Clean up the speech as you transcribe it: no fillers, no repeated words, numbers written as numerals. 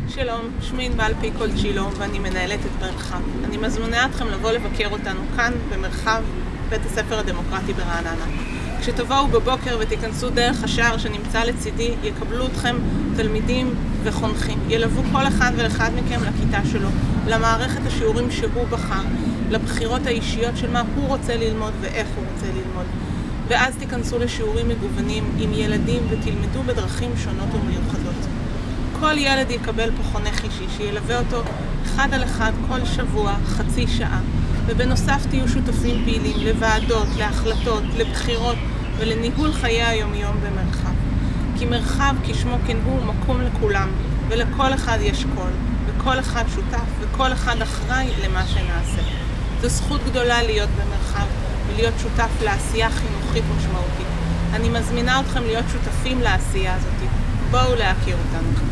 שלום, שמי ענבל פיקולצ'ילו ואני מנהלת את מרחב. אני מזמינה אתכם לבוא לבקר אותנו כאן במרחב בית הספר הדמוקרטי ברעננה. כשתבואו בבוקר ותיכנסו דרך השער שנמצא לצידי, יקבלו אתכם תלמידים וחונכים. ילוו כל אחד ואחד מכם לכיתה שלו, למערכת השיעורים שהוא בחר, לבחירות האישיות של מה הוא רוצה ללמוד ואיך הוא רוצה ללמוד. ואז תיכנסו לשיעורים מגוונים עם ילדים ותלמדו בדרכים שונות ומיוחדות. כל ילד יקבל פה חונך אישי שילווה אותו אחד על אחד כל שבוע, חצי שעה. ובנוסף תהיו שותפים פעילים לוועדות, להחלטות, לבחירות ולניהול חיי היומיום במרחב. כי מרחב כשמו כן הוא מקום לכולם, ולכל אחד יש קול, וכל אחד שותף, וכל אחד אחראי למה שנעשה. זו זכות גדולה להיות במרחב ולהיות שותף לעשייה חינוכית משמעותית. אני מזמינה אתכם להיות שותפים לעשייה הזאת. בואו להכיר אותנו.